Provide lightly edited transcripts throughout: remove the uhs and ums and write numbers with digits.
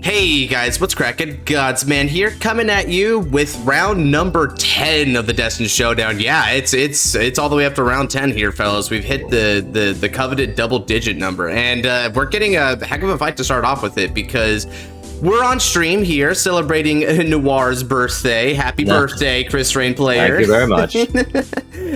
Hey guys, what's cracking? Godsman here, coming at you with round number 10 of the Destined Showdown. Yeah, it's all the way up to round 10 here, fellas. We've hit the coveted double-digit number, and we're getting a heck of a fight to start off with it because we're on stream here celebrating Noir's birthday. Happy birthday, Krysrain player. Thank you very much.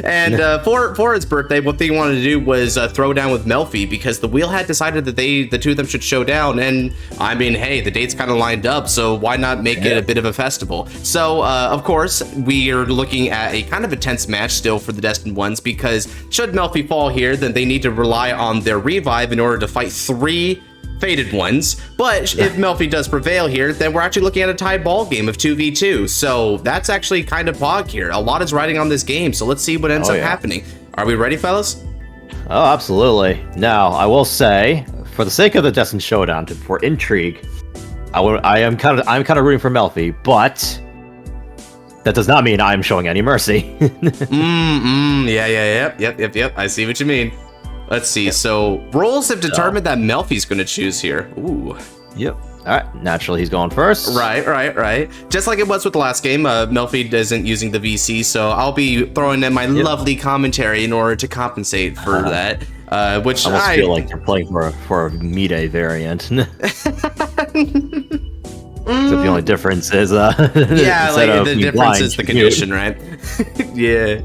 And for his birthday, what they wanted to do was throw down with Melfi because the wheel had decided that the two of them should show down. And I mean, hey, the dates kind of lined up, so why not make it a bit of a festival? So, of course, we are looking at a kind of a tense match still for the Destined ones because should Melfi fall here, then they need to rely on their revive in order to fight 3 Fated ones. But if Melfi does prevail here, then we're actually looking at a tied ball game of 2v2. So that's actually kind of pog here. A lot is riding on this game, so let's see what ends up happening. Are we ready, fellas? Oh, absolutely. Now, I will say, for the sake of the Destined Showdown, for intrigue, I'm kind of rooting for Melfi, but that does not mean I'm showing any mercy. Yep. I see what you mean. Let's see. So roles have determined that Melfi's going to choose here. Ooh. Yep. All right. Naturally, he's going first. Right. Just like it was with the last game, Melfi isn't using the VC, so I'll be throwing in my lovely commentary in order to compensate for that. Which I feel like you're playing for a Mide variant. So the only difference is like the difference is the condition, right? Yeah,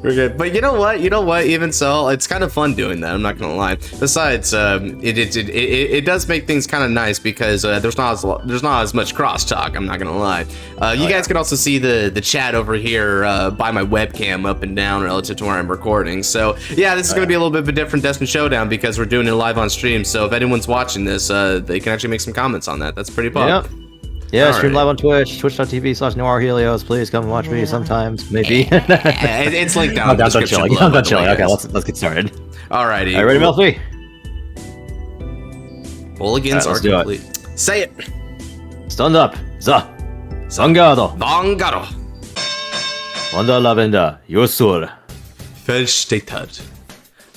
we're good. But you know what? Even so, it's kind of fun doing that. I'm not gonna lie. Besides, it does make things kind of nice because there's not as much crosstalk. I'm not gonna lie. You guys can also see the chat over here by my webcam up and down relative to where I'm recording. So yeah, this is gonna be a little bit of a different Destined Showdown because we're doing it live on stream. So if anyone's watching this, they can actually make some comments on that. That's pretty fun. Yep. Yeah, stream live on Twitch, twitch.tv/NoirHelios. Please come watch me sometimes, maybe. It's linked down in the description below. I'm done chilling. Okay, let's get started. Alrighty. Are you ready, Melfi? Mulligans are complete. Say it. Stand up. Vanguard. Wanda Lavenda. Yosur. Verstehtad.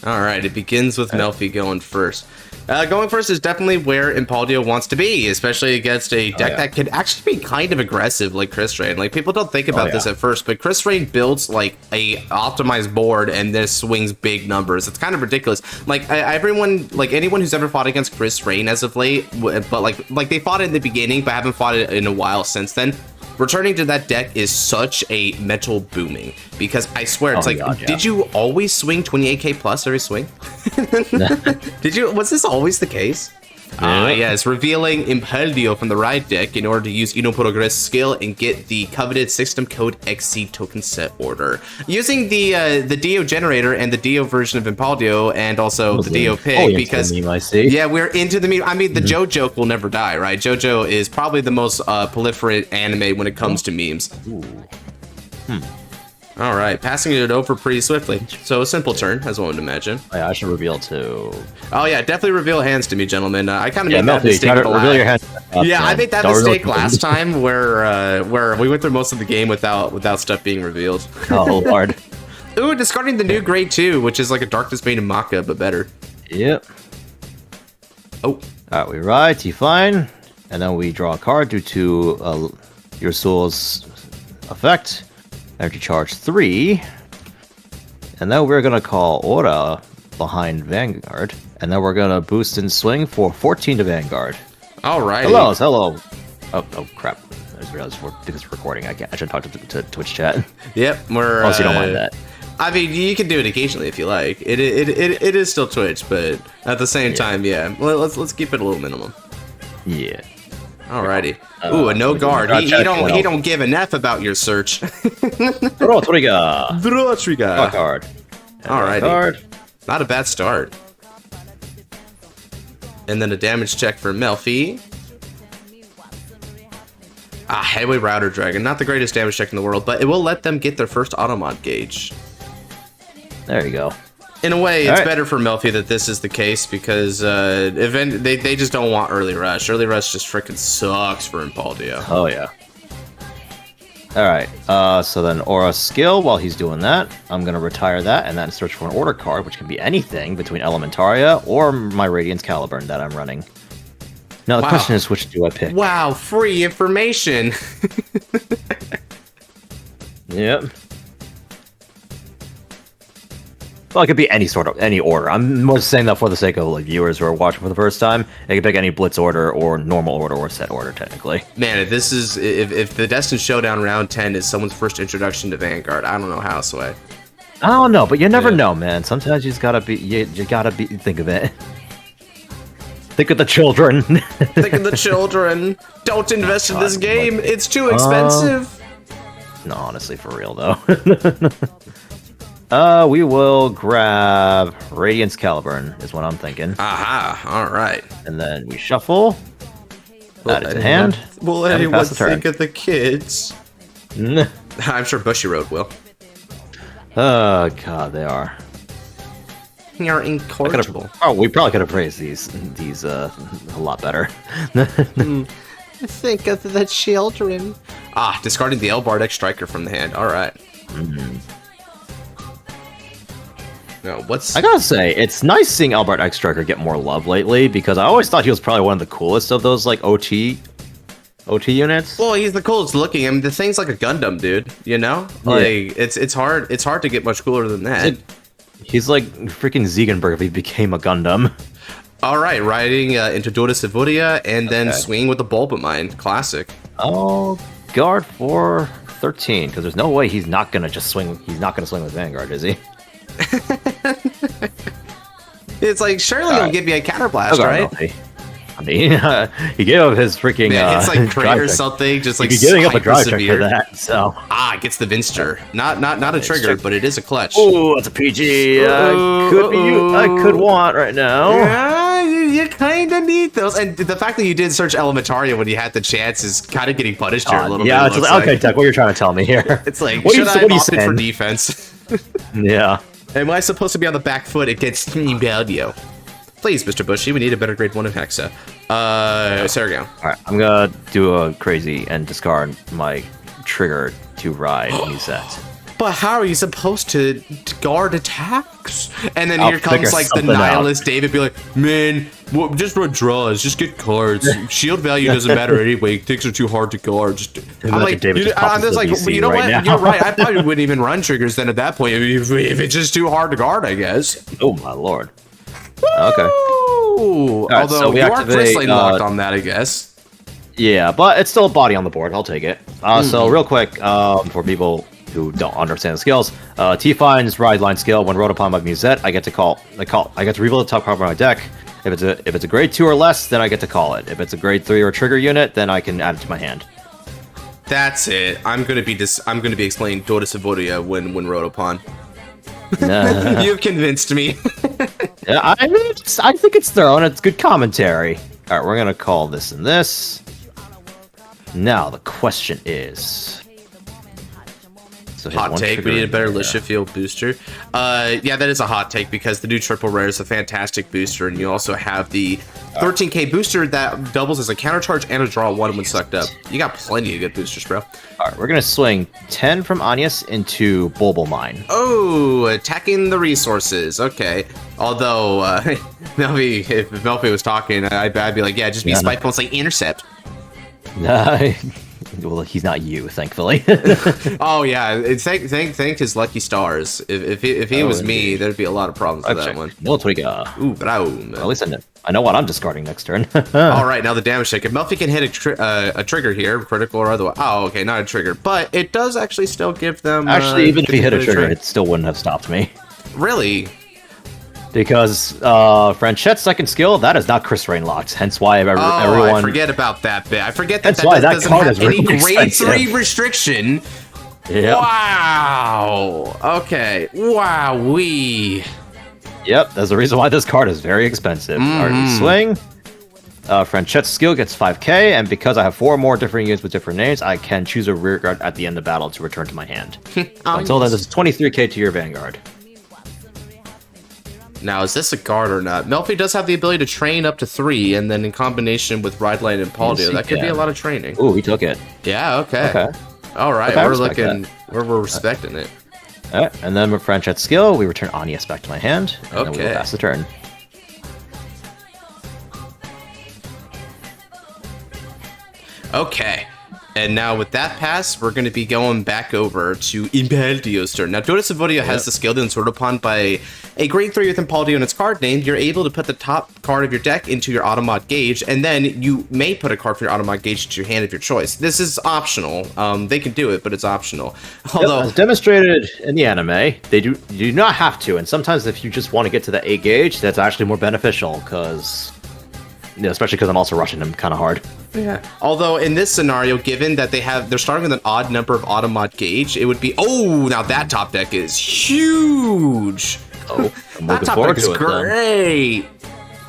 Alright, it begins with Melfi going first. Going first is definitely where Impauldio wants to be, especially against a deck that could actually be kind of aggressive like Krysrain. Like, people don't think about this at first, but Krysrain builds like a optimized board and this swings big numbers. It's kind of ridiculous. Like, anyone who's ever fought against Krysrain as of late, but like they fought it in the beginning, but haven't fought it in a while since then. Returning to that deck is such a mental booming because I swear it's did you always swing 28k plus every swing? Was this always the case? Yes, revealing Impauldio from the right deck in order to use Impauldio skill and get the coveted system code XC token set order. Using the Dio generator and the Dio version of Impauldio and also the Dio pig because we're into the meme. I mean, the JoJo will never die, right? JoJo is probably the most proliferate anime when it comes to memes. All right, passing it over pretty swiftly. So a simple turn, as one would imagine. I should reveal too. Oh yeah, definitely reveal hands to me, gentlemen. I kind of made that mistake. Reveal your hands. I made that mistake last time, where we went through most of the game without stuff being revealed. Oh lord. Ooh, discarding the new grade 2, which is like a Darkness Bane and Maka, but better. Yep. Oh. Alright, we ride T-Fine, and then we draw a card due to your soul's effect. Energy charge 3, and then we're gonna call Aura behind Vanguard, and then we're gonna boost and swing for 14 to Vanguard. Alright. Hello. Oh crap! I just realized because we're recording, I should talk to Twitch chat. Yep, we're. Unless you don't mind that. I mean, you can do it occasionally if you like. It is still Twitch, but at the same time, let's keep it a little minimum. Yeah. Alrighty. Ooh, a no guard. He don't give an F about your search. Draw trigger. Draw card. Alrighty. Not a bad start. And then a damage check for Melfi. Highway Router Dragon. Not the greatest damage check in the world, but it will let them get their first Automod gauge. There you go. In a way, it's better for Melfi that this is the case because they just don't want early rush. Early rush just freaking sucks for Impauldio. Oh yeah. Alright, so then Aura skill, while he's doing that, I'm going to retire that and then search for an order card, which can be anything between Elementaria or my Radiance Caliburn that I'm running. Now the Wow. question is, which do I pick? Wow, free information. Yep. Well, it could be any order. I'm most saying that for the sake of like viewers who are watching for the first time. They can pick any blitz order or normal order or set order, technically. Man, if this is if the Destined Showdown round 10 is someone's first introduction to Vanguard, I don't know how, Sway. I don't know, but you never know, man. Sometimes you just gotta be. You gotta be. Think of it. Think of the children. Think of the children. Don't invest in this game. It's too expensive. No, honestly, for real though. We will grab Radiance Caliburn, is what I'm thinking. Aha, alright. And then we shuffle. That is a hand. Will and we anyone pass the turn. think of the kids? I'm sure Bushiroad will. Oh god, they are. You're incorrigible. Oh, we probably could have phrased these a lot better. Think of the children. Ah, discarding the Elbard X Striker from the hand. Alright. No, what's... I gotta say, it's nice seeing Albert X Striker get more love lately, because I always thought he was probably one of the coolest of those, like, OT units. Well, he's the coolest looking. I mean, the thing's like a Gundam, dude. You know? Like, it's hard to get much cooler than that. He's like freaking Ziegenberg if he became a Gundam. Alright, riding into Dota Sivudia, and then swinging with the Bulbamine. Classic. Oh, guard for 13, because there's no way he's not gonna swing with Vanguard, is he? It's like, surely he'll give you a counterblast, right? I mean, he gave up his freaking it's like crit or drive something, just like he'd be giving up a drive check severe. for that, so. Ah, it gets the Vinster. Not a trigger, but it is a clutch. Oh, it's a PG. I could want right now. Yeah, you kind of need those. And the fact that you did search Elementaria when you had the chance is kind of getting punished here a little bit. Yeah, it's like, okay, Tech, what you're trying to tell me here? It's like, what should I have opted saying? for defense? Yeah. Am I supposed to be on the back foot against Impauldio? Please, Mr. Bushy, we need a better grade 1 in Hexa. Sergio. Alright, I'm gonna do a crazy and discard my trigger to ride Musette. But how are you supposed to guard attacks? And then here comes like the nihilist David be like, man, just run draws, just get cards. Shield value doesn't matter anyway. Things are too hard to guard. I'm like, I'm just like, you know what? You're right. I probably wouldn't even run triggers then at that point if it's just too hard to guard, I guess. Oh my lord. Okay. Right, although so we you are activate, Krysrain locked on that, I guess. Yeah, but it's still a body on the board. I'll take it. So real quick, for people who don't understand the skills, T-Fine's ride line skill. When rolled upon by Musette, I get to reveal the top card of my deck. If it's a grade 2 or less, then I get to call it. If it's a grade 3 or trigger unit, then I can add it to my hand. That's it. I'm gonna be explaining Dota Sivudia when rolled upon. You've convinced me. Yeah, I mean, I think it's thorough and it's good commentary. All right, we're gonna call this and this. Now the question is. So hot take, we need a better Lisha Field booster. Yeah, that is a hot take because the new triple rare is a fantastic booster, and you also have the 13k booster that doubles as a counter charge and a draw 1 when sucked up. You got plenty of good boosters, bro. All right, we're gonna swing 10 from Agnes into Bulbamine. Oh, attacking the resources. Okay. Although, Melfi, if Melfi was talking, I'd be like, yeah, just be spiteful and say intercept. Well, he's not you, thankfully. Oh yeah, thank his lucky stars. If he was me, there'd be a lot of problems with that one. Ooh, bravo. At least I know what I'm discarding next turn. All right, now the damage check. If Melfi can hit a trigger here, critical or otherwise. Oh, okay, not a trigger, but it does actually still give them. Actually, even if he hit a trigger, it still wouldn't have stopped me. Really? Because Franchette's second skill, that is not Krysrain locked. Hence why everyone. I forget about that bit. I forget that that doesn't card have is really any grade expensive. 3 restriction. Yep. Wow. Okay. Wow-wee. Yep, there's a reason why this card is very expensive. Alright, swing. Franchette's skill gets 5k, and because I have 4 more different units with different names, I can choose a rearguard at the end of battle to return to my hand. Until then, this is 23k to your Vanguard. Now, is this a guard or not? Melfi does have the ability to train up to 3, and then in combination with Rideline and Impauldio, that could be a lot of training. Ooh, he took it. Yeah, okay. All right, we're respecting it. Alright, and then with Franchette's skill, we return Agnes back to my hand, and then we'll pass the turn. Okay. And now with that pass, we're going to be going back over to Impauldio's turn. Now, notice Odium has the skill to insert upon by a grade 3 with Impauldio in its card name. You're able to put the top card of your deck into your Automod gauge, and then you may put a card from your Automod gauge into your hand of your choice. This is optional. They can do it, but it's optional. Although, as demonstrated in the anime, you do not have to, and sometimes if you just want to get to the A gauge, that's actually more beneficial, because... especially because I'm also rushing them kind of hard. Yeah. Although in this scenario, given that they're starting with an odd number of Automod gauge, it would be now that top deck is huge. Oh, I'm that looking top forward deck is to it. Great.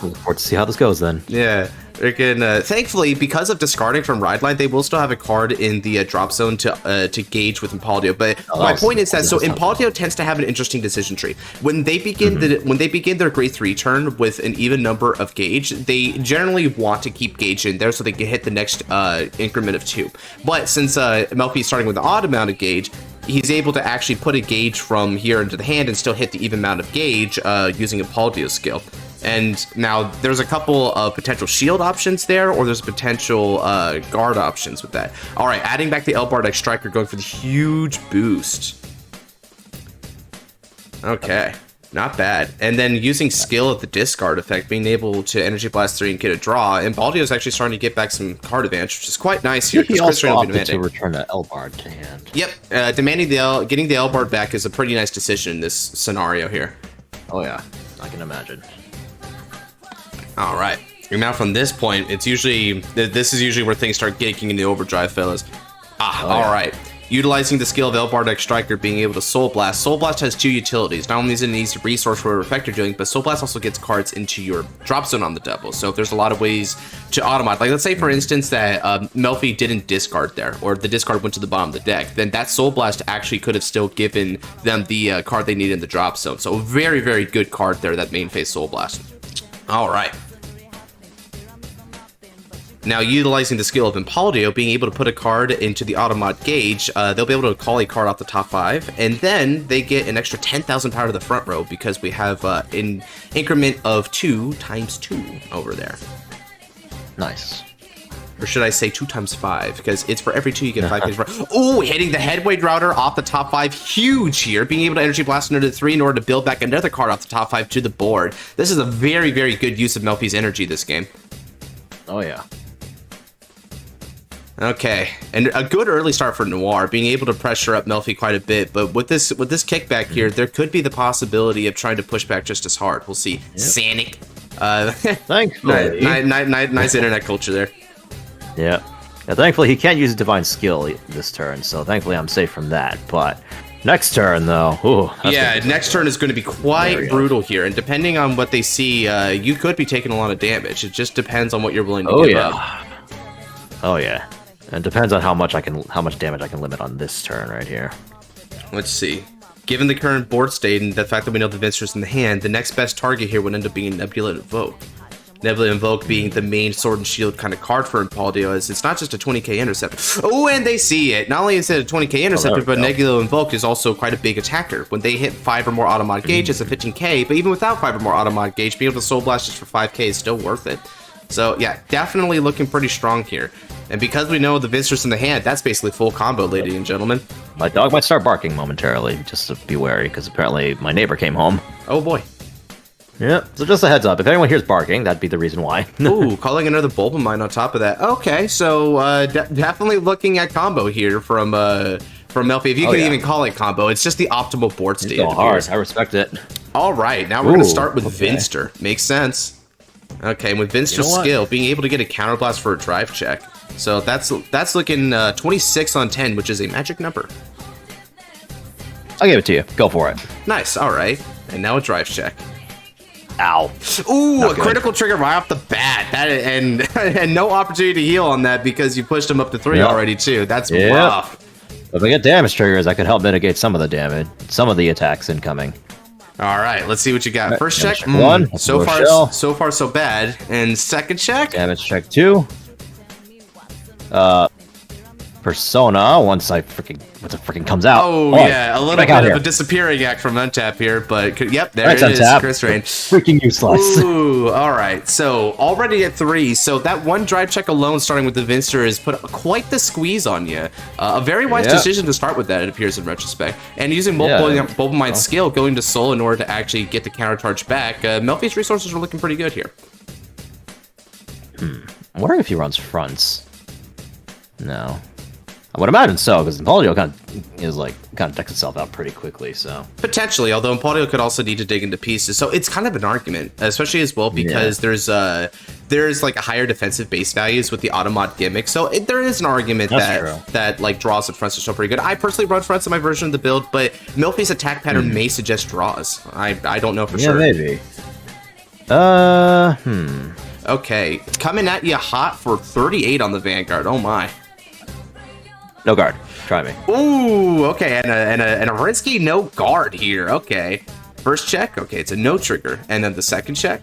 Looking forward to see how this goes then. Yeah. Thankfully, because of discarding from Ride Line, they will still have a card in the drop zone to gauge with Impauldio. But my point is that Impauldio tends to have an interesting decision tree. When they begin their grade 3 turn with an even number of gauge, they generally want to keep gauge in there so they can hit the next increment of 2. But since Melfi is starting with an odd amount of gauge, he's able to actually put a gauge from here into the hand and still hit the even amount of gauge using Impauldio's skill. And now there's a couple of potential shield options there, or there's potential guard options with that. All right, adding back the L-Bar X Striker, going for the huge boost. Okay, not bad. And then using skill at the discard effect, being able to Energy Blast 3 and get a draw. And Impauldio is actually starting to get back some card advantage, which is quite nice here. He also opted to return the L-Bar to hand. Yep, getting the L-Bar back is a pretty nice decision in this scenario here. Oh yeah, I can imagine. All right. And now from this point, this is usually where things start getting into overdrive, fellas. All right. Utilizing the skill of L-Bar X Striker, being able to Soul Blast. Soul Blast has 2 utilities. Not only is it an easy resource for whatever effect you're doing, but Soul Blast also gets cards into your drop zone on the double. So if there's a lot of ways to automate, like let's say for instance that Melfi didn't discard there, or the discard went to the bottom of the deck, then that Soul Blast actually could have still given them the card they need in the drop zone. So a very, very good card there, that main phase Soul Blast. All right. Now, utilizing the skill of Impauldio, being able to put a card into the Automod gauge, they'll be able to call a card off the top 5, and then they get an extra 10,000 power to the front row because we have an increment of 2 times 2 over there. Nice. Or should I say 2 times 5? Because it's for every 2 you get 5 pages. Oh, hitting the Headway Router off the top 5. Huge here. Being able to Energy Blast under the 3 in order to build back another card off the top 5 to the board. This is a very, very good use of Melfi's energy this game. Oh, yeah. Okay, and a good early start for Noir, being able to pressure up Melfi quite a bit, but with this kickback here, there could be the possibility of trying to push back just as hard. We'll see. Yep. Sanic. Thankfully. Nice internet culture there. Yeah. Thankfully, he can't use Divine Skill this turn, so thankfully I'm safe from that, but... Next turn, though. Ooh, yeah, next turn is going to be quite brutal here, and depending on what they see, you could be taking a lot of damage. It just depends on what you're willing to give up. Oh, yeah. And depends on how much damage I can limit on this turn right here. Let's see. Given the current board state and the fact that we know the Vincer's in the hand, the next best target here would end up being Nebula Invoke. Nebula Invoke being the main Sword and Shield kind of card for Impauldio, as it's not just a 20k interceptor. Oh, and they see it. Not only is it a 20k interceptor, but Nebula Invoke is also quite a big attacker. When they hit 5 or more Automod gauge, it's a 15k, but even without 5 or more Automod gauge, being able to Soul Blast just for 5k is still worth it. So yeah, definitely looking pretty strong here. And because we know the Vincer's in the hand, that's basically full combo, ladies and gentlemen. My dog might start barking momentarily, just to be wary, because apparently my neighbor came home. Oh boy. Yep, so just a heads up. If anyone hears barking, that'd be the reason why. Ooh, calling another Bulbamine on top of that. Okay, so definitely looking at combo here from Melfi. If you can even call it combo, it's just the optimal board state. It's hard. I respect it. All right, now we're going to start with Vinster. Makes sense. Okay, and with Vinster's skill, being able to get a counterblast for a drive check. So that's looking 26 on 10, which is a magic number. I'll give it to you. Go for it. Nice. All right, and now a drive check. Ow. Ooh, a critical trigger right off the bat. And no opportunity to heal on that because you pushed him up to 3 already too. That's rough. If I get damage triggers, I could help mitigate some of the damage, some of the attacks incoming. All right, let's see what you got. First check, check 1. So far so bad. And second check, damage check 2. Persona once it freaking comes out. Oh, yeah, a little bit of a disappearing act from Untap here, but yep, there it is, Krysrain. Freaking useless. Ooh, alright, so already at 3, so that one drive check alone starting with the Vinster has put quite the squeeze on you. A very wise decision to start with that, it appears in retrospect. And using Mobile Mind skill, going to Soul in order to actually get the counter charge back, Melfi's resources are looking pretty good here. I'm wondering if he runs fronts. No. I would imagine so, because Impauldio kind of decks itself out pretty quickly, so... Potentially, although Impauldio could also need to dig into pieces, so it's kind of an argument, especially as well because there's like a higher defensive base values with the Automod gimmick, so there is an argument that like draws and fronts are still pretty good. I personally run fronts in my version of the build, but Milfi's attack pattern may suggest draws. I don't know for sure. Yeah, maybe. Okay, coming at you hot for 38 on the Vanguard, oh my. No guard. Try me. Ooh, okay, and a risky no guard here. Okay, first check. Okay, it's a no trigger, and then the second check.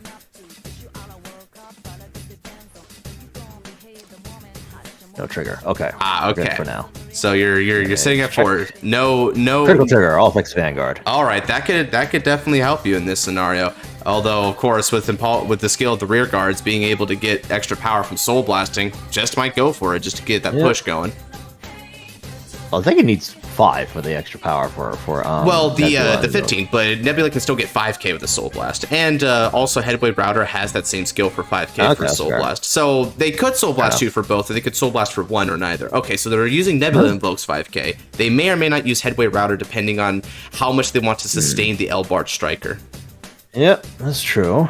No trigger. Okay. Okay. Good for now. So you're sitting at 4. No critical trigger. All fix Vanguard. All right, that could definitely help you in this scenario. Although, of course, with the skill of the rear guards, being able to get extra power from soul blasting, just might go for it just to get that push going. Well, I think it needs 5 for the extra power for well, the 15, but Nebula can still get 5k with the Soul Blast, and also Headway Router has that same skill for 5k for Soul Blast. So they could Soul Blast you for both, or they could Soul Blast for 1 or neither. Okay, so they're using Nebula invokes 5k. They may or may not use Headway Router depending on how much they want to sustain the L-Bart Striker. Yep, that's true.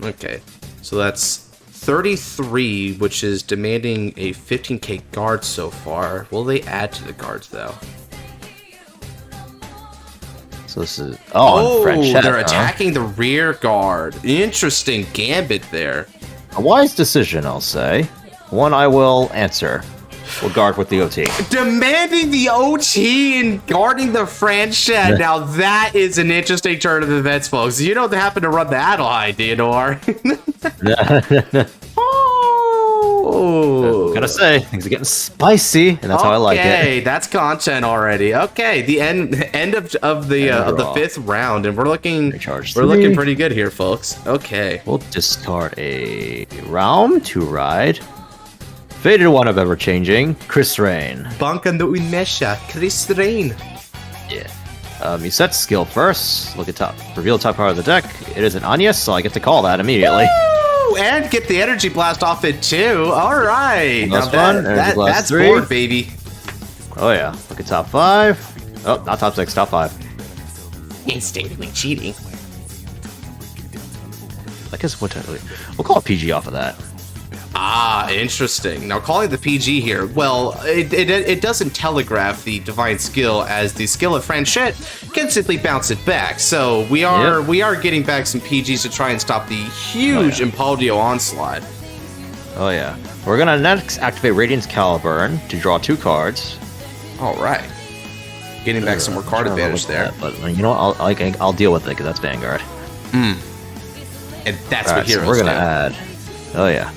Okay, so that's 33, which is demanding a 15k guard so far. Will they add to the guards, though? So this is... Oh, they're attacking the rear guard. Interesting gambit there. A wise decision, I'll say. One I will answer. We'll guard with the OT. Demanding the OT and guarding the Franchette. Now that is an interesting turn of events, folks. You don't happen to run the Adelheid, Theodore. Oh, gotta say, things are getting spicy, and that's how I like it. Okay, that's content already. Okay, the end of the 5th round, and we're looking pretty good here, folks. Okay, we'll discard a Realm to ride. Faded One of Ever-changing Krysrain. Banka no Unmesha Krysrain. Yeah. You set skill first. Look at top. Reveal top part of the deck. It is an Anya, so I get to call that immediately. Woo! And get the energy blast off it too. All right. Now that's 3. board, baby. Oh yeah. Look at top 5. Oh, not top 6. Top 5. Instinctively cheating. I guess we'll call a PG off of that. Ah, interesting. Now, calling the PG here, well, it doesn't telegraph the divine skill, as the skill of Franchette can simply bounce it back. So we are getting back some PGs to try and stop the huge Impauldio onslaught. Oh yeah. We're gonna next activate Radiance Caliburn to draw 2 cards. All right. Getting back some more card advantage there. But you know what? I'll deal with it because that's Vanguard. And that's what heroes so we're gonna add. Oh yeah.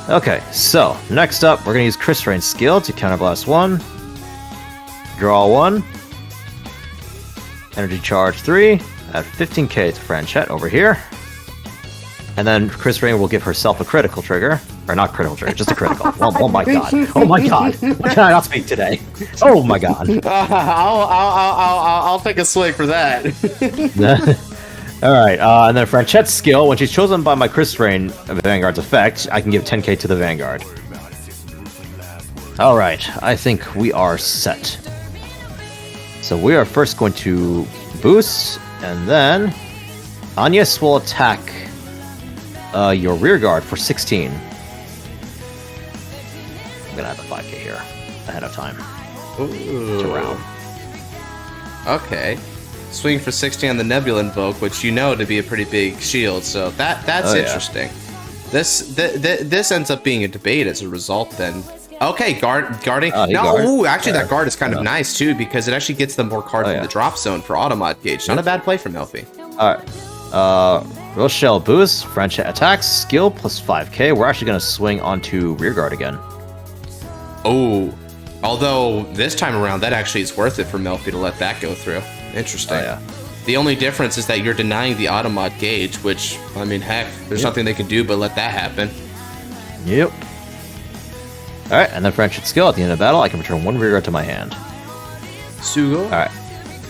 Okay, so next up, we're gonna use Krysrain's skill to counterblast 1, draw 1, energy charge 3, add 15k to Franchette over here, and then Krysrain will give herself a critical trigger, or not critical trigger, just a critical. Oh my god! Oh my god! Why can I not speak today? Oh my god! I'll take a swing for that. Alright, and then Franchette's skill, when she's chosen by my Krysrain Vanguard's effect, I can give 10k to the Vanguard. Alright, I think we are set. So we are first going to boost, and then Agnes will attack your rear guard for 16. I'm gonna have a 5k here, ahead of time. Ooh. To round. Okay. Swing for 60 on the Nebula Invoke, which you know to be a pretty big shield, so that's interesting. This ends up being a debate as a result then. Okay, guarding. Actually that guard is kind of nice too, because it actually gets them more cards in the drop zone for Automod Gauge. Not a bad play from Melfi. Alright. Rochelle boost, French attacks, skill plus 5k. We're actually gonna swing onto rear guard again. Oh, Although this time around, that actually is worth it for Melfi to let that go through. Interesting. Oh, yeah. The only difference is that you're denying the Automod gauge, which, I mean, heck, there's nothing they can do but let that happen. Yep. Alright, and then Friendship Skill. At the end of battle, I can return 1 rear guard to my hand. Sugo? Alright.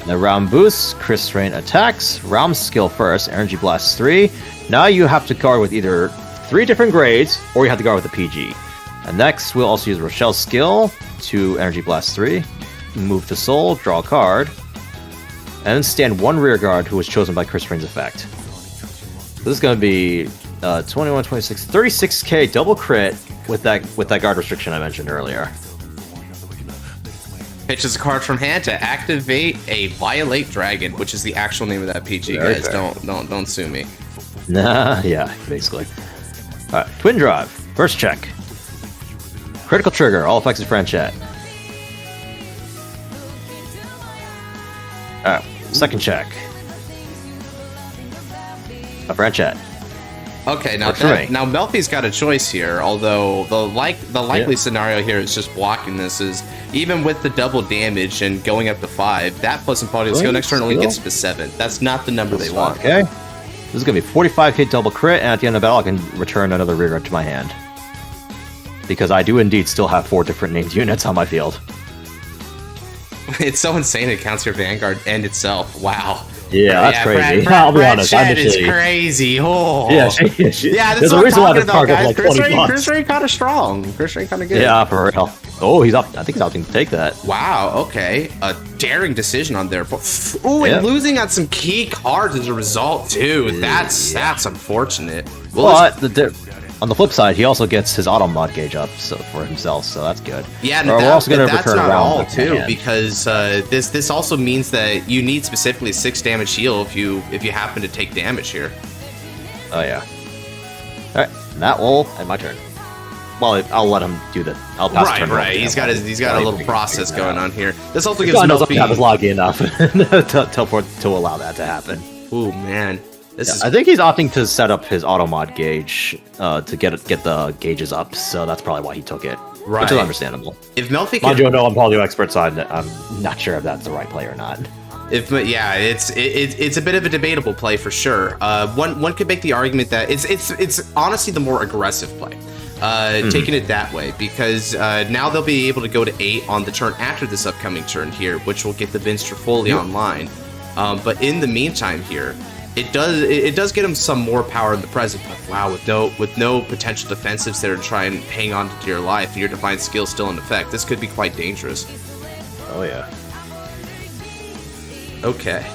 The round boost, Krysrain attacks, round skill first, Energy Blast 3. Now you have to guard with either 3 different grades, or you have to guard with a PG. And next, we'll also use Rochelle's skill to Energy Blast 3, move to Soul, draw a card, and then stand 1 rear guard who was chosen by Krysrain's effect. So this is going to be 21, 26, 36k double crit with that guard restriction I mentioned earlier. Pitches a card from hand to activate a Violate Dragon, which is the actual name of that PG, Very guys. fair. Don't sue me. Nah, yeah, basically. Alright, Twin Drive. First check. Critical trigger, all effects is Franchette. Alright, second check. A Franchette. Okay, now Melfi's got a choice here, although the likely scenario here is just blocking this is even with the double damage and going up to 5, that plus Impauldio skill next turn only gets to 7. That's not the number they want. Okay. This is going to be 45k double crit, and at the end of battle I can return another rear guard to my hand. Because I do indeed still have 4 different named units on my field. It's so insane it counts your Vanguard and itself. Wow. Yeah, that's crazy. I'll be honest, I'm is crazy. Oh. Yeah, this there's is a what reason why I'm this talking card about, is guys. like 20 bucks. Krysrain kind of strong. Krysrain kind of good. Yeah, for real. Oh, he's up. I think he's opting to take that. Wow, okay. A daring decision on there. Ooh, and losing on some key cards as a result, too. That's unfortunate. But on the flip side, he also gets his auto mod gauge up for himself, so that's good. Yeah, we're also going to that's return not around all, too, because this also means that you need specifically 6 damage heal if you happen to take damage here. Oh, yeah. Alright, that will end my turn. Well, I'll let him do that. I'll pass the turn. Right. He's got a little process going on here. This also gives Melfi have his loggy enough to allow that to happen. Ooh, man. I think he's opting to set up his auto mod gauge to get the gauges up, so that's probably why he took it. Right. Which is understandable. If Melfi Mind you, I know I'm Impauldio expert, so I'm not sure if that's the right play or not. It's a bit of a debatable play for sure. One could make the argument that it's honestly the more aggressive play. Taking it that way, because now they'll be able to go to 8 on the turn after this upcoming turn here, which will get the Vinstra fully online. But in the meantime here, it does get them some more power in the present. But wow, with no potential defensives there to try and hang on to your life, and your divine skill still in effect, this could be quite dangerous. Oh yeah. Okay.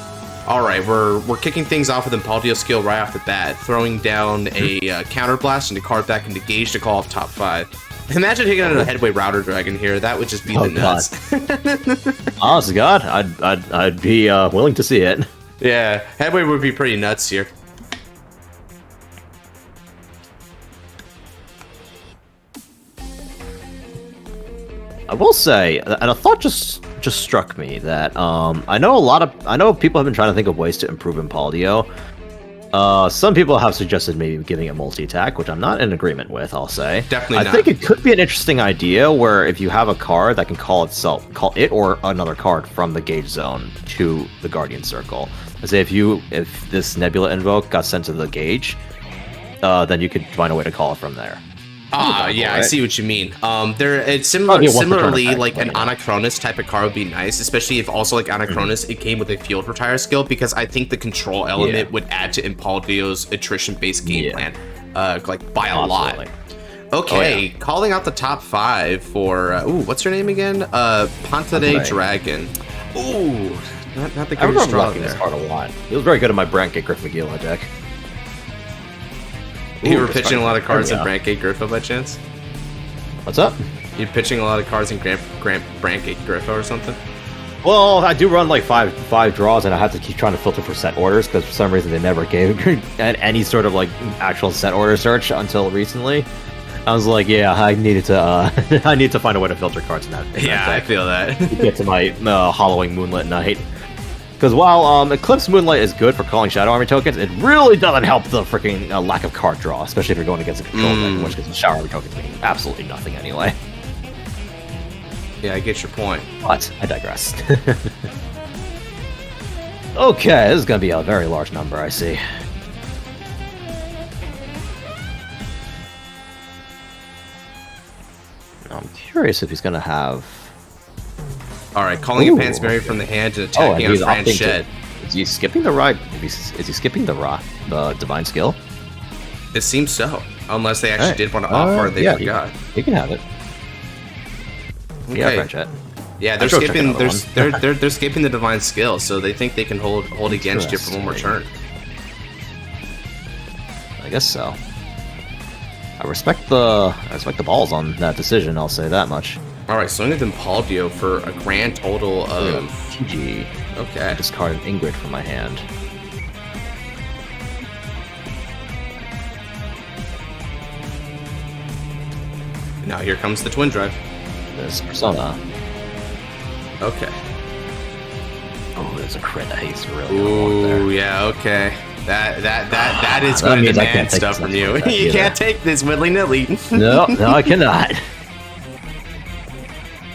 Alright, we're kicking things off with Impauldio skill right off the bat, throwing down a counterblast and a card back into gauge to call off top 5. Imagine taking out a Headway Router Dragon here, that would just be the nuts. Honest to God, I'd be willing to see it. Yeah, Headway would be pretty nuts here. I will say, and a thought just struck me that I know people have been trying to think of ways to improve Impauldio. Some people have suggested maybe giving it multi-attack, which I'm not in agreement with, I'll say. Definitely not. I think it could be an interesting idea where if you have a card that can call it or another card from the gauge zone to the Guardian Circle. Say if this Nebula Invoke got sent to the gauge, then you could find a way to call it from there. Yeah, right? I see what you mean. It's similarly like an Anachronus type of card would be nice, especially if also like Anachronus it came with a field retire skill, because I think the control element would add to Impauldio's attrition-based game plan, like by a lot. Okay, calling out the top 5 for what's her name again? Pantade Dragon. Ooh, not the greatest draw there. This card a lot. It was very good in my Brantgate Griff-Megillah deck. You were pitching a lot of cards in Brantgate Griffo by chance? What's up? You pitching a lot of cards in Brantgate Griffo or something? Well, I do run like five draws, and I have to keep trying to filter for set orders because for some reason they never gave any sort of like actual set order search until recently. I was like, yeah, I needed to I need to find a way to filter cards in that. I feel that. To get to my Hollowing Moonlit Knight. Because while Eclipse Moonlight is good for calling Shadow Army tokens, it really doesn't help the freaking lack of card draw, especially if you're going against a control deck, in which case the Shadow Army tokens mean absolutely nothing anyway. Yeah, I get your point. But I digress. Okay, this is going to be a very large number, I see. I'm curious if he's going to have... Alright, calling a Pansperry from the hand and attacking a Fran Shed. Is he skipping the ride? Is he skipping the divine skill? It seems so. Unless they actually did want to offer and they forgot. You can have it. Okay. Yeah, Fran Shed. Yeah, they're skipping. They're skipping the divine skill, so they think they can hold against you for one more turn. I guess so. I respect the balls on that decision. I'll say that much. All right, swing with Impauldio for a grand total of TG. Okay. I discarded Ingrid from my hand. Now here comes the twin drive. This persona. Okay. Oh, there's a crit that he's really Ooh, yeah, okay. That is going to demand stuff from you. You can't take this willy-nilly. No, I cannot.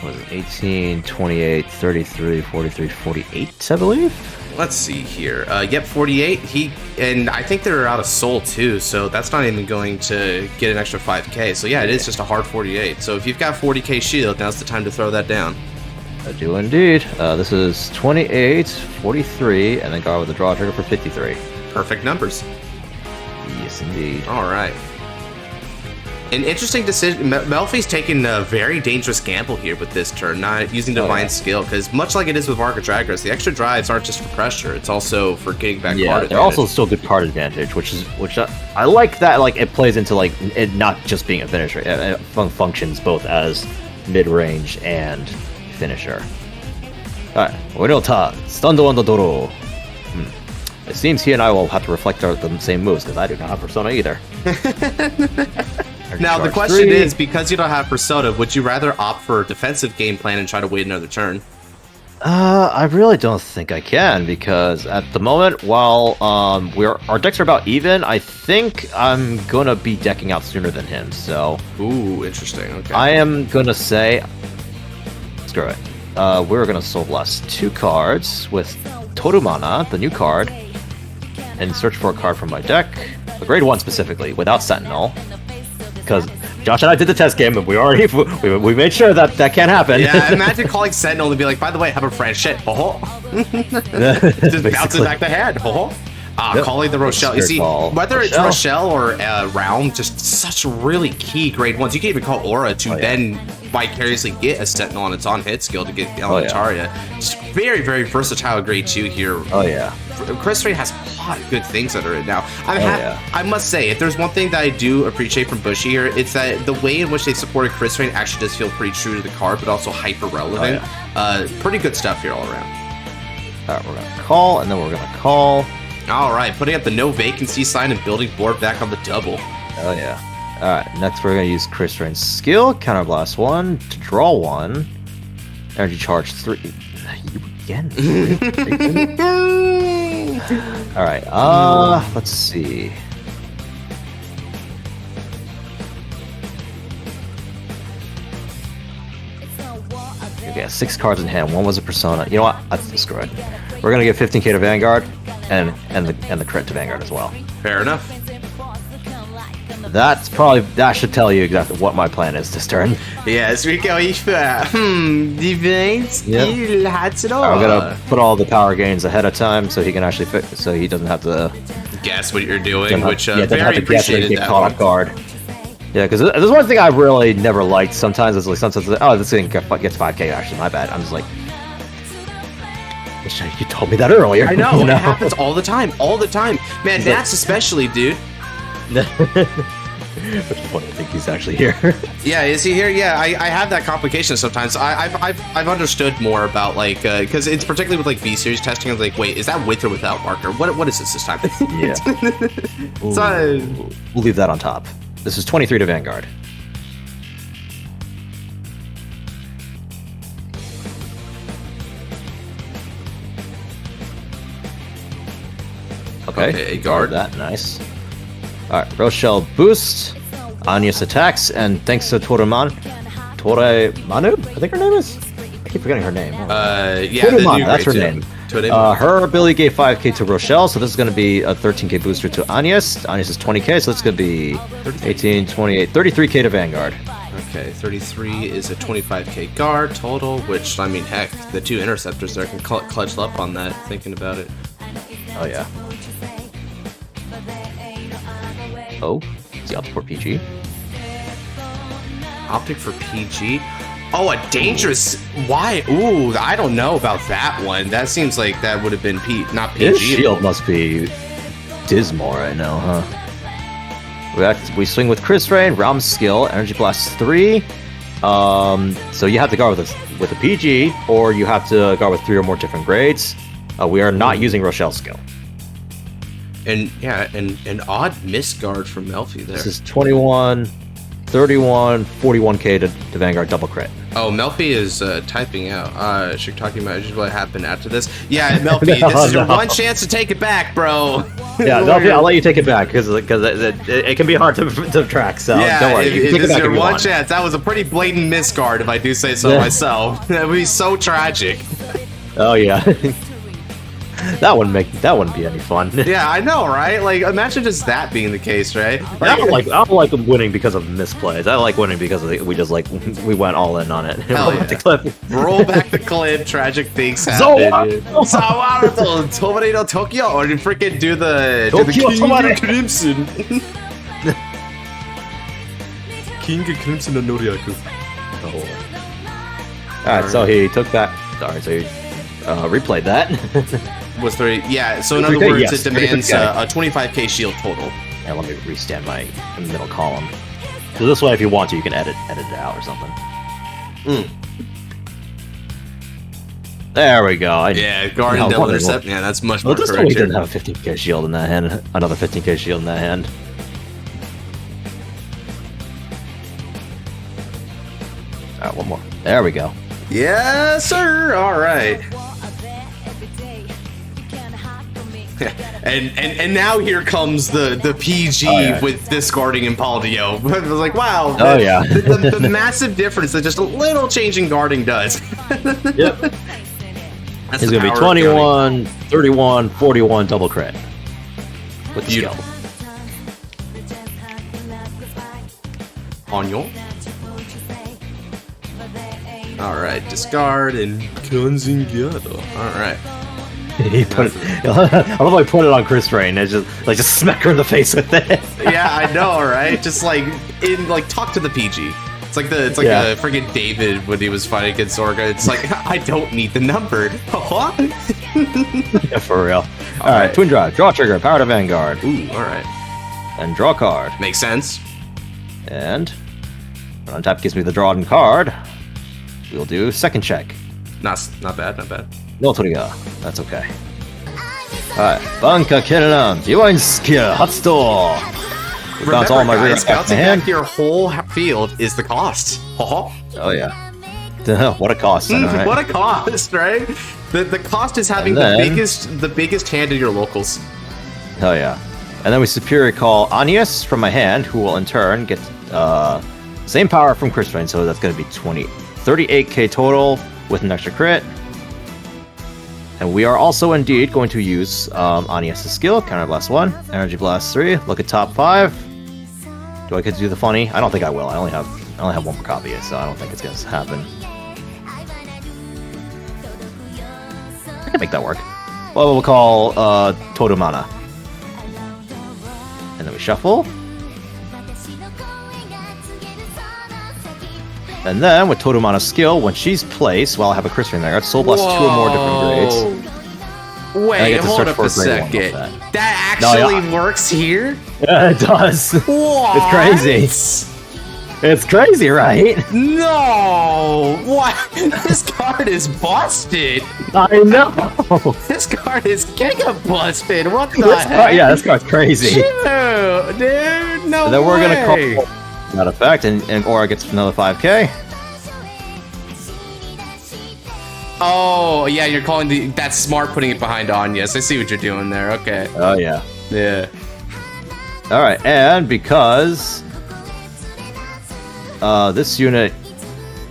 What was it? 18, 28, 33, 43, 48, I believe? Let's see here. Yep, 48. And I think they're out of soul too, so that's not even going to get an extra 5k. So yeah, it is just a hard 48. So if you've got 40k shield, now's the time to throw that down. I do indeed. This is 28, 43, and then guard with a draw trigger for 53. Perfect numbers. Yes, indeed. All right. An interesting decision. Melfi's taking a very dangerous gamble here with this turn, not using Divine Skill, because much like it is with Market Dragras, the extra drives aren't just for pressure; it's also for getting back card advantage. They're also still good card advantage, which I like that. Like it plays into like it not just being a finisher; it functions both as mid-range and finisher. All right, Odium, Stando on the Doro. It seems he and I will have to reflect the same moves because I do not have Persona either. Now the question is, because you don't have Persona, would you rather opt for a defensive game plan and try to wait another turn? I really don't think I can, because at the moment, while our decks are about even, I think I'm gonna be decking out sooner than him. So, ooh, interesting. Okay, I am gonna say, screw it. We're gonna Soul Blast 2 cards with Torumana, the new card, and search for a card from my deck, a grade 1 specifically, without Sentinel. Because Josh and I did the test game, and we made sure that can't happen. Yeah, imagine calling Sentinel and be like, by the way, I have a friend shit. Just bounces back the hand. Calling the Rochelle. You see, whether it's Rochelle or Realm, just such really key grade 1s. You can even call Aura to then vicariously get a Sentinel on its on-hit skill to get Elementaria. Just very, very versatile grade 2 here. Krysrain has a lot of good things that are in now. I must say, if there's one thing that I do appreciate from Bushy here, it's that the way in which they supported Krysrain actually does feel pretty true to the card, but also hyper relevant. Pretty good stuff here all around. Alright, we're gonna call, and then we're gonna call. Alright, putting up the no vacancy sign and building board back on the double. Oh yeah. Alright, next we're gonna use Krysrain's skill, Counterblast 1, to draw 1, Energy Charge 3. You again? Alright, let's see. Okay, 6 cards in hand. 1 was a Persona. You know what? Let's screw it. We're gonna get 15k to Vanguard, and the crit to Vanguard as well. Fair enough. That should tell you exactly what my plan is this turn. Yes, we go. Defense. I'm gonna put all the power gains ahead of time so he can actually so he doesn't have to guess what you're doing, which very appreciated get caught off guard. Yeah, because there's one thing I really never liked. Sometimes it's like this thing gets 5k. Actually, my bad. I'm just like, you told me that earlier. I know. It happens all the time. Man, Nats especially, dude. Which is funny. I think he's actually here. Yeah, is he here? Yeah, I have that complication sometimes. I've understood more about like because it's particularly with like V series testing. I was like, wait, is that with or without marker? What is this time? Yeah. We'll leave that on top. This is 23 to Vanguard. Okay, guard. That nice. Alright, Rochelle boost, Anya's attacks, and thanks to Toremanu, I think her name is? keep forgetting her name. Yeah, Tudumana, that's her name. Tudumana. Her ability gave 5k to Rochelle, so this is going to be a 13k booster to Agnes. Agnes is 20k, so it's going to be 18, 28, 33k to Vanguard. Okay, 33 is a 25k guard total, which, I mean, heck, the 2 interceptors there can clutch up on that, thinking about it. Oh, yeah. Oh, it's the optic for PG. Optic for PG? Oh, a dangerous... Why? Ooh, I don't know about that one. That seems like that would have been not PG. His shield must be dismal right now, huh? We swing with Krysrain, Realm Skill, Energy Blast 3. So you have to guard with a PG, or you have to guard with 3 or more different grades. We are not using Rochelle Skill. And yeah, an odd misguard from Melfi there. This is 21, 31, 41k to Vanguard double crit. Oh, Melfi is typing out. She's talking about what happened after this. Yeah, Melfi, this is your one chance to take it back, bro. Yeah, Melfi, I'll let you take it back because it can be hard to track. So yeah, don't worry. This is your one chance. That was a pretty blatant misguard, if I do say so myself. That would be so tragic. Oh yeah. That wouldn't be any fun. Yeah, I know, right? Like, imagine just that being the case, right? I don't like winning because of misplays. I like winning because we went all in on it. Hell yeah. The clip. Roll back the clip. Tragic things happen. Zawaruto, Tomoredo Tokyo, or you freaking do the King of Crimson. King of Crimson no Noriaku. Alright, so he took that. Sorry, so he replayed that. Was 30? Yeah. So in other words, it demands a 25k shield total. And let me restand my middle column. So this way, if you want to, you can edit it out or something. There we go. Yeah, guard and double intercept. Yeah, that's much more correct. This didn't have a 15k shield in that hand. Another 15k shield in that hand. Alright, one more. There we go. Yes, sir. All right. And now here comes the PG with discarding Impauldio. I was like, wow. The massive difference that just a little changing guarding does. Yep. He's going to be 21, 31, 41 double crit. With the skill. On your. Alright, discard and Konzingado. Alright. He put it, I love how he put it on Krysrain. It's just smack her in the face with it. Yeah, I know, right? Just talk to the PG. It's like a friggin' David when he was fighting against Zorga. It's like, I don't need the number. Yeah, for real. Alright, Twin Drive, draw trigger, power to Vanguard. Ooh, alright. And draw card. Makes sense. And Untap gives me the drawn card. We'll do second check. Not bad, not bad. No Toriga. That's okay. Alright. Banka Kerenan, Divine Skill, Hatsudo. Remember, all my guys, bouncing back your whole field is the cost. Oh yeah. What a cost. Right? What a cost, right? The cost is having the biggest hand in your locals. Oh yeah. And then we superior call Agnes from my hand, who will in turn get same power from Krysrain, so that's going to be 38k total with an extra crit. And we are also indeed going to use Agnes' skill, Counter Blast 1, Energy Blast 3, look at top 5. Do I get to do the funny? I don't think I will. I only have one more copy, so I don't think it's going to happen. I can make that work. Well, we'll call Tudumana. And then we shuffle. And then, with Tudumana's skill, when she's placed, while I have a Krysrain there, Soul Blast 2 or more different grades. Wait, hold up a second. That actually works here? Yeah, it does. What? It's crazy. It's crazy, right? No! What? This card is busted! I know! This card is giga busted! What the heck? Yeah, this card's crazy. Dude, no and then we're gonna call that effect, and Aura gets another 5k. Oh, yeah, you're calling that's smart putting it behind Agnes. I see what you're doing there, okay. Oh, yeah. Yeah. Alright, and because this unit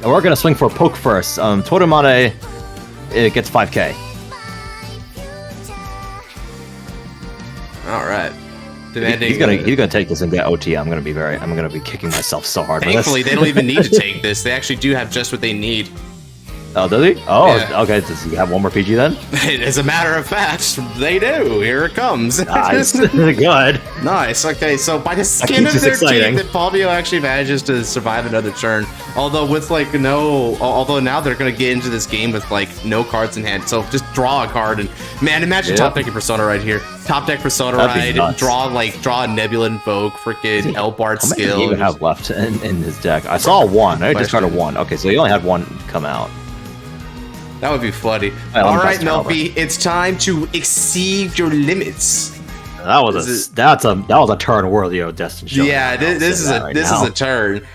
And we're gonna swing for poke first. Toromane, it gets 5k. All right. He's gonna take this and get OT. I'm gonna be kicking myself so hard. Thankfully, they don't even need to take this. They actually do have just what they need. Oh, does he? Oh, yeah. Okay. Does he have one more PG then? As a matter of fact, they do. Here it comes. Nice. Good. Nice. Okay, so by the skin of their teeth, Impauldio actually manages to survive another turn. Although now they're gonna get into this game with like no cards in hand. So just draw a card and man, imagine top decking Persona right here. Top deck Persona right, draw a Nebula Invoke, freaking Elbard skill. How many do you even have left in his deck? I saw one. I discarded one. Okay, so you only had one come out. That would be funny. All right, Melfi, it's time to exceed your limits. That was a turn worthy of Destined Showdown. Yeah, this is a turn.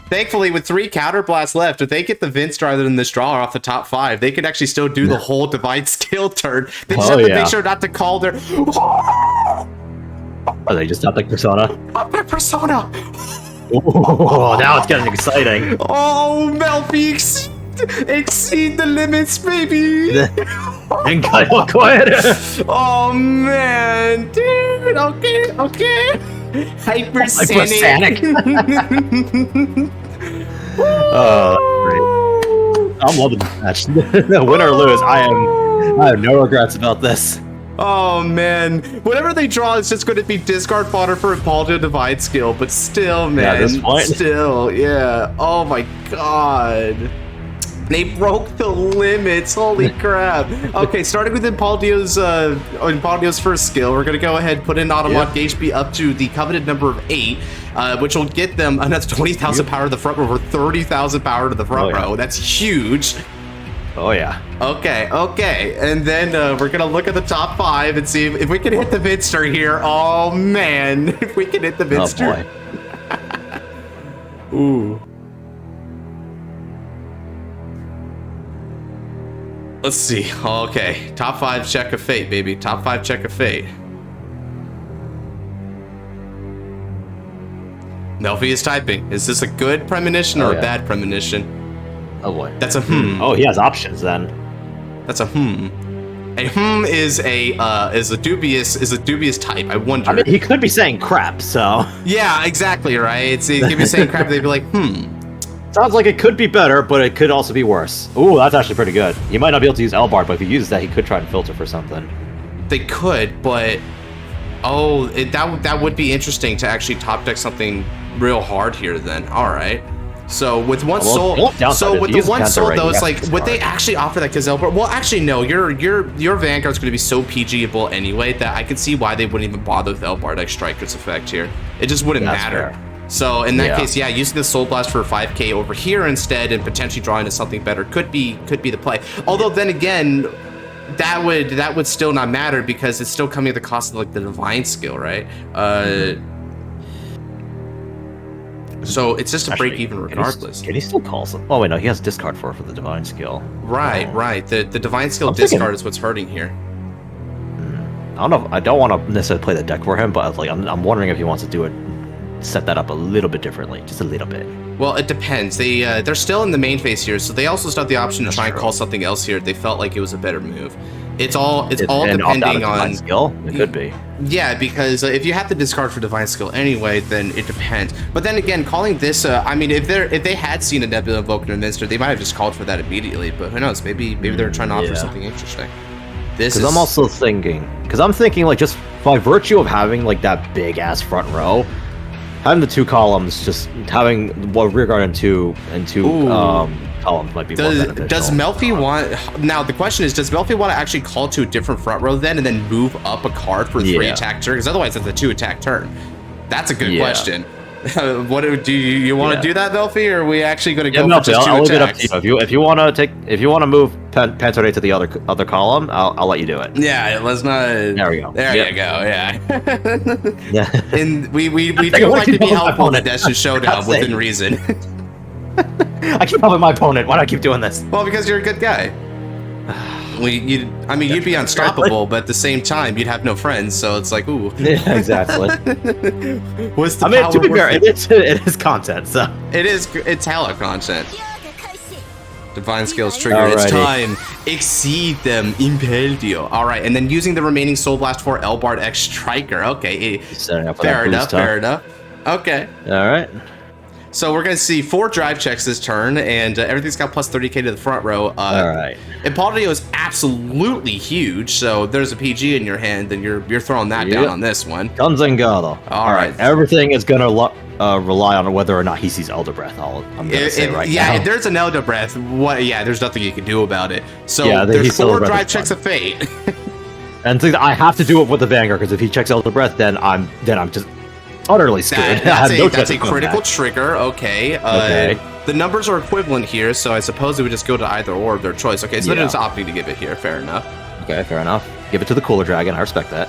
Thankfully, with 3 counter blasts left, if they get the Vince rather than this draw off the top 5, they could actually still do the whole Divine Skill turn. They just have to make sure not to call their. Oh, they just top deck Persona. Top deck Persona. Oh, now it's getting exciting. Oh, Melfi, exceed the limits, baby. And go ahead. Oh man, dude. Okay. Hypersonic. I'm loving this match. Win or lose, I have no regrets about this. Oh man, whatever they draw is just going to be discard fodder for Impauldio Divine Skill, but still, man, at this point. Still, yeah. Oh my god. They broke the limits. Holy crap. Okay, starting with Impauldio's first skill, we're going to go ahead and put in Automat HP up to the coveted number of 8, which will get them, and that's 20,000 power to the front row, or 30,000 power to the front row. That's huge. Oh, yeah. Okay. And then we're going to look at the top 5 and see if we can hit the Vidster here. Oh, man. If we can hit the Vidster. Oh, boy. Ooh. Let's see. Okay, top 5 check of fate, baby. Top 5 check of fate. Melfi is typing. Is this a good premonition or a bad premonition? Oh boy. That's a hmm. Oh, he has options then. That's a hmm. A hmm is a dubious type. I wonder. I mean, he could be saying crap, so. Yeah, exactly right. He could be saying crap. They'd be like hmm. Sounds like it could be better, but it could also be worse. Ooh, that's actually pretty good. He might not be able to use Elbard, but if he uses that, he could try and filter for something. They could, but that would be interesting to actually top deck something real hard here. Then, all right. So with one soul, with the one soul though, it's like would they actually offer that because Elbard? Well, actually no. Your Vanguard's going to be so PGable anyway that I could see why they wouldn't even bother with Elbard like Striker's effect here. It just wouldn't matter. Fair. So in that case, yeah, using the Soul Blast for 5k over here instead and potentially drawing to something better could be the play. Although then again, that would still not matter because it's still coming at the cost of like the Divine Skill, right? So it's just a break even regardless. Can he still call some? Oh wait, no, he has discard for the Divine Skill. Right. The Divine Skill discard is what's hurting here. I don't know. I don't want to necessarily play the deck for him, but like I'm wondering if he wants to do it. Set that up a little bit differently, just a little bit. Well, it depends. They're still in the main phase here, so they also still have the option to try and call something else here if they felt like it was a better move. It's all depending on skill. It could be. Yeah, because if you have to discard for Divine Skill anyway, then it depends. But then again, calling this, I mean, if they had seen a Nebula Invoker in Minster, they might have just called for that immediately. But who knows? Maybe they're trying to offer something interesting. I'm also thinking, like just by virtue of having like that big ass front row. Having the 2 columns, just having rear guard and two columns might be more beneficial. Does Melfi want... Now, the question is, does Melfi want to actually call to a different front row then and then move up a card for 3 attack turn? Because otherwise it's a 2 attack turn. That's a good question. What do you want to do that, Melfi, or are we actually going to go for just 2 I'll attacks? Leave it up to you. If you want to move Pantone to the other column, I'll let you do it. Yeah, let's not. There we go. There you go. Yeah. And we do like to be helpful in the Destined Showdown within reason. I keep helping my opponent. Why do I keep doing this? Well, because you're a good guy. You'd be unstoppable, but at the same time, you'd have no friends. So it's like, ooh. Yeah, exactly. What's the power? To be fair, it is content. So it's hella content. Divine Skills trigger. It's time. Exceed them, Impauldio. All right, and then using the remaining Soul Blast for Elbard X Striker. Okay, fair enough. Okay. All right. So we're going to see 4 drive checks this turn, and everything's got plus 30k to the front row. All right. Impauldio is absolutely huge, so there's a PG in your hand, and you're throwing that down on this one. Gonzangado. All right. Everything is going to rely on whether or not he sees Elder Breath. I'm going to say right now. Yeah, if there's an Elder Breath, there's nothing you can do about it. So there's 4 drive checks of Fate. And so I have to do it with the Vanguard, because if he checks Elder Breath, then I'm just utterly screwed. That's a critical trigger. Okay. The numbers are equivalent here, so I suppose it would just go to either or of their choice. Okay, so they're just opting to give it here. Fair enough. Okay, fair enough. Give it to the Cooler Dragon. I respect that.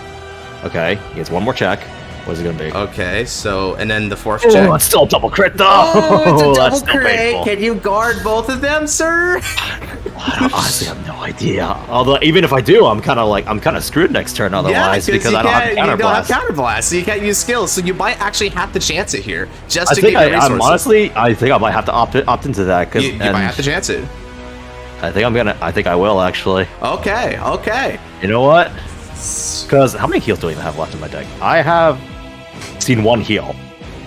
Okay, he has 1 more check. What is it going to be? Okay, so, and then the 4th check. Oh, it's still a double crit, though! Oh, it's a double crit! Can you guard both of them, sir? I honestly have no idea. Although, even if I do, I'm kind of screwed next turn otherwise, because I don't have Counterblast. You don't have Counterblast, so you can't use skills, so you might actually have to chance it here, just to get your resources. Honestly, I think I might have to opt into that. You might have to chance it. I think I will, actually. Okay. You know what? Because how many heals do I even have left in my deck? I have seen 1 heal.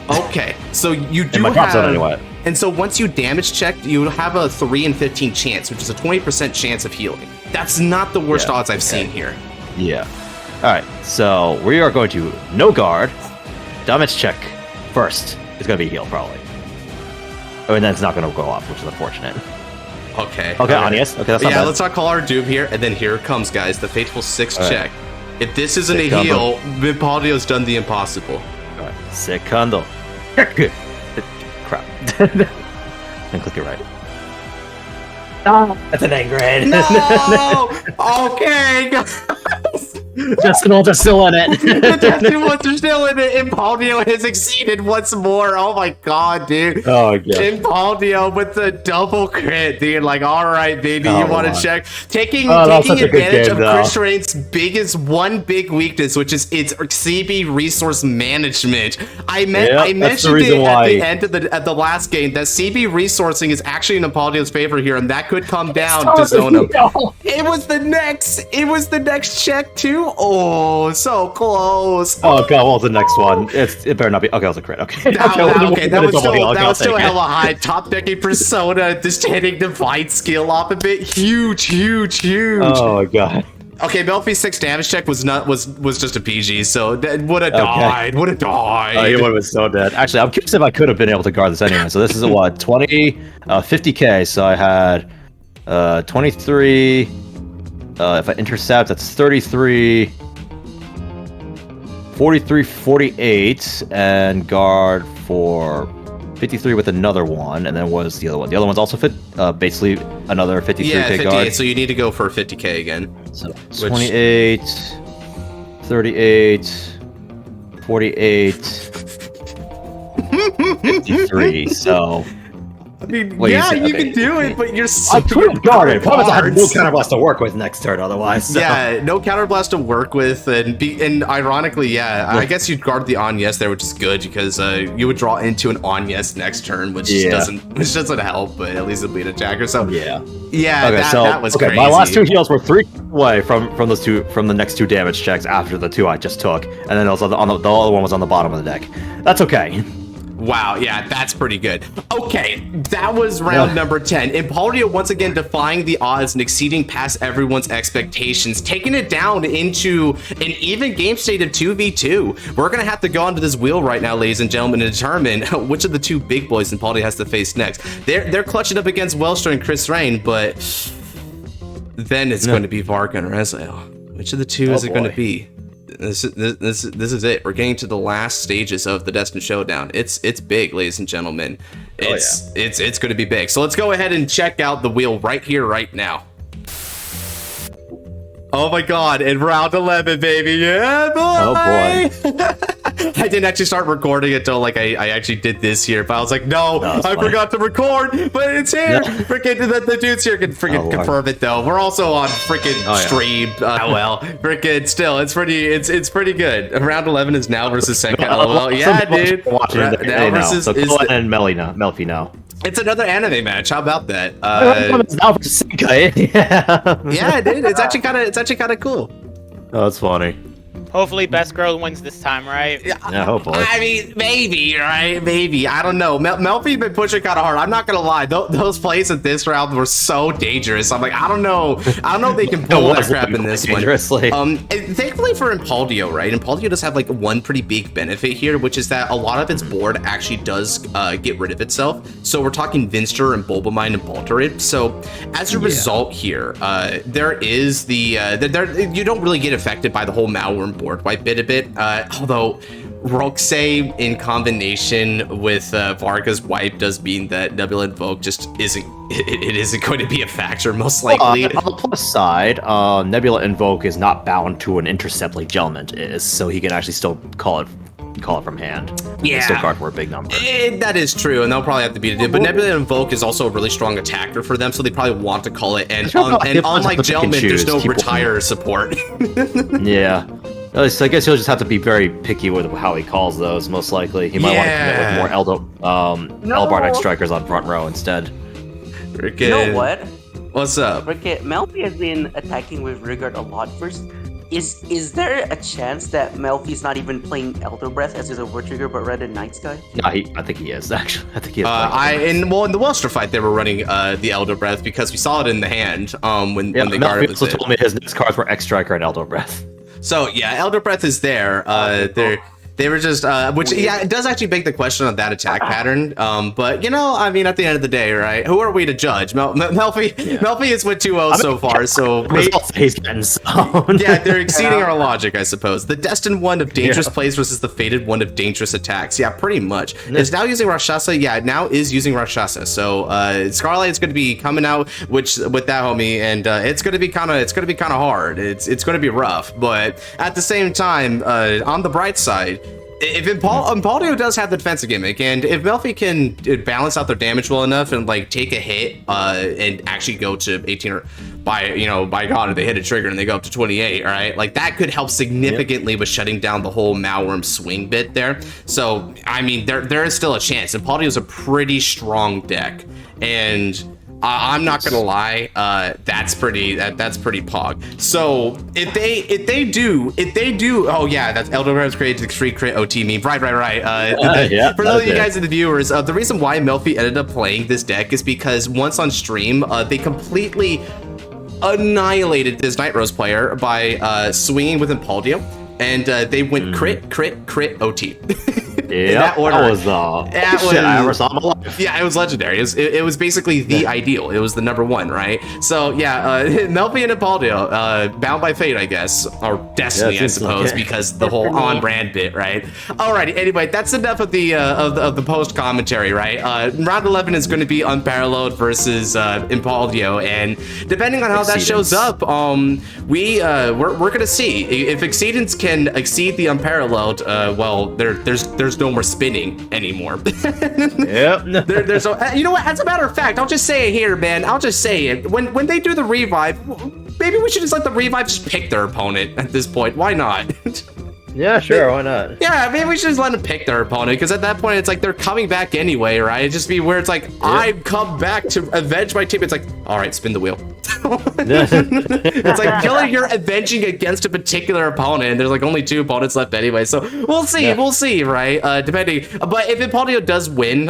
Okay, so you do in my top zone anyway. And so once you damage check, you have a 3 in 15 chance, which is a 20% chance of healing. That's not the worst odds I've seen here. Yeah. All right, so we are going to no guard, damage check first. It's going to be heal probably. Oh, and then it's not going to go off, which is unfortunate. Okay, Anies. Okay, that's not bad. Let's not call our doom here, and then here it comes, guys, the fateful 6th check. If this isn't a heal, Impauldio's done the impossible. All right, Secondo. Crap. And click it right. Oh, that's an angry. No! Okay, guys. Justin Walter's still in it. Justin Walter's still in it. Impauldio has exceeded once more. Oh my god, dude. Oh, yeah. Impauldio with the double crit, dude. Like, all right, baby, you want to check? Taking advantage of Krysrain's biggest big weakness, which is its CB resource management. I mentioned it at the end of the last game that CB resourcing is actually in Impauldio's favor here, and that could come down to zone him. It was the next check too. Oh, so close. Oh god, what was the next one? It better not be. Okay, it was a crit. Okay. That was still hella high. Top decking persona, just hitting divine skill off a bit. Huge. Oh my god. Okay, Melfi's 6 damage check was just a PG, so would have died. Would have died. Oh, he would have been so dead. Actually, I'm curious if I could have been able to guard this anyway. So this is what 50k. So I had 23. If I intercept, that's 33, 43, 48, and guard for 53 with another one, and then what is the other one? The other one's also basically another 53k yeah, 58, guard. So you need to go for 50k again. So 28, 38, 48, 53. So. I mean, you can do it, but you're so I could have guarded. Problem is I have no counterblast to work with next turn otherwise. So. Yeah, no counterblast to work with, and ironically, I guess you'd guard the Onyes there, which is good because you would draw into an Onyes next turn, which doesn't help, but at least it'll be an attacker. So that was crazy. My last 2 heals were 3 away from the next 2 damage checks after the 2 I just took, and then also the other one was on the bottom of the deck. That's okay. Wow, yeah, that's pretty good. Okay, that was round number 10. Impauldio once again defying the odds and exceeding past everyone's expectations, taking it down into an even game state of 2v2. We're going to have to go onto this wheel right now, ladies and gentlemen, to determine which of the 2 big boys Impauldio has to face next. They're clutching up against Wellstar and Krysrain, but then it's going to be Varga and Rezael. Which of the 2 is it going to be? This is it. We're getting to the last stages of the Destined Showdown. It's big, ladies and gentlemen. It's going to be big. So let's go ahead and check out the wheel right here, right now. Oh my god, in round 11, baby. Yeah, boy. Oh boy. I didn't actually start recording until like I actually did this here, but I was like, no, I forgot to record, but it's here. Yeah. Freaking the dudes here can freaking confirm it though. We're also on freaking stream. Freaking still, it's pretty good. Round 11 is now versus Senka. LOL. Yeah, dude. Watching now versus Kuon and Melfi now. It's another anime match. How about that? Yeah, dude. It's actually kind of cool. Oh, that's funny. Hopefully, best girl wins this time, right? Yeah, hopefully. I mean, maybe, right? Maybe. I don't know. Melfi's been pushing kind of hard. I'm not gonna lie. Those plays in this round were so dangerous. I'm like, I don't know if they can pull that crap in this one. Thankfully for Impauldio, right? Impauldio does have like one pretty big benefit here, which is that a lot of its board actually does get rid of itself. So we're talking Vinster and Bulbamine and Balterid. So as a result here, there is you don't really get affected by the whole Malworm board wipe bit a bit, although Roxay in combination with Varga's wipe does mean that Nebula Invoke just isn't going to be a factor, most likely. On the plus side, Nebula Invoke is not bound to an intercept like Gelmint is, so he can actually still call it from hand. Yeah, still card for a big number. That is true, and they'll probably have to beat it. But Nebula Invoke is also a really strong attacker for them, so they probably want to call it. And unlike Gelmint, there's no retire support. Yeah. So I guess he'll just have to be very picky with how he calls those, most likely. He might want to commit with more Elbard Strikers on front row instead. Frickin'. You know what? What's up? Melfi has been attacking with Rigard a lot first. Is there a chance that Melfi's not even playing Elder Breath as his overtrigger, but rather Night Sky? No, I think he is, actually. I think he is. In the Welstra fight, they were running the Elder Breath because we saw it in the hand when they guarded also told me his next cards were X-Striker and Elder Breath. So yeah, Elder Breath is there. They were just, it does actually beg the question on that attack pattern. But I mean, at the end of the day, right? Who are we to judge? Melfi is with 2-0 so far, so he's getting zoned. Yeah, they're exceeding our logic, I suppose. The Destined one of dangerous plays versus the Fated one of dangerous attacks. Yeah, pretty much. It's now using Rakshasa. Yeah, it now is using Rakshasa. So Scarlight's going to be coming out with that homie, and it's going to be kind of hard. It's going to be rough, but at the same time, on the bright side, if Impauldio does have the defensive gimmick, and if Melfi can balance out their damage well enough and like take a hit and actually go to 18 or by God, if they hit a trigger and they go up to 28, all right, like that could help significantly with shutting down the whole Malworm swing bit there. So I mean, there is still a chance. Impauldio is a pretty strong deck, and I'm not gonna lie, that's pretty pog. So if they do, oh yeah, that's Elder Breath created the free crit OT meme. Right. For those of you guys and the viewers, the reason why Melfi ended up playing this deck is because once on stream, they completely annihilated this Night Rose player by swinging with Impauldio, and they went crit OT. Yeah, that was shit I ever saw in my life. Yeah, it was legendary. It was basically the ideal. It was the number one, right? So yeah, Melfi and Impauldio, bound by fate, I guess, or destiny, I suppose, because the whole on-brand bit, right? Alrighty. Anyway, that's enough of the post commentary, right? Round 11 is going to be Unparalleled versus Impauldio, and depending on how that shows up, we're gonna see if Exceedance can exceed the Unparalleled. Well, there's no more spinning anymore. Yep. There's you know what? As a matter of fact, I'll just say it here, man. I'll just say it. When they do the revive, maybe we should just let the revive just pick their opponent at this point. Why not? Yeah, sure, why not? Yeah, maybe we should just let them pick their opponent, because at that point, it's like they're coming back anyway, right? It'd just be where it's like, I come back to avenge my team. It's like, all right, spin the wheel. It's like killing you're avenging against a particular opponent, and there's like only 2 opponents left anyway, so we'll see, right? Depending, but if Impauldio does win,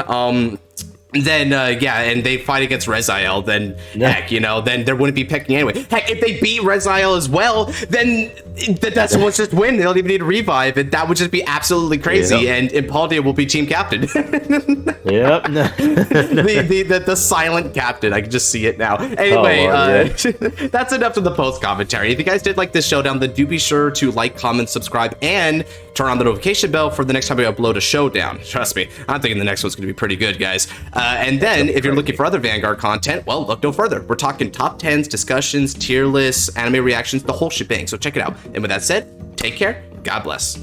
then and they fight against Rezael, then heck, then there wouldn't be picking anyway. Heck, if they beat Rezael as well, then that's what's just win. They don't even need a revive, and that would just be absolutely crazy. And Impauldio will be team captain. Yep. the silent captain. I can just see it now. Anyway, that's enough of the post commentary. If you guys did like this showdown, then do be sure to like, comment, subscribe, and turn on the notification bell for the next time we upload a showdown. Trust me, I'm thinking the next one's going to be pretty good, guys. And then, if you're looking for other Vanguard content, well, look no further. We're talking top 10s, discussions, tier lists, anime reactions, the whole shebang. So check it out. And with that said, take care. God bless.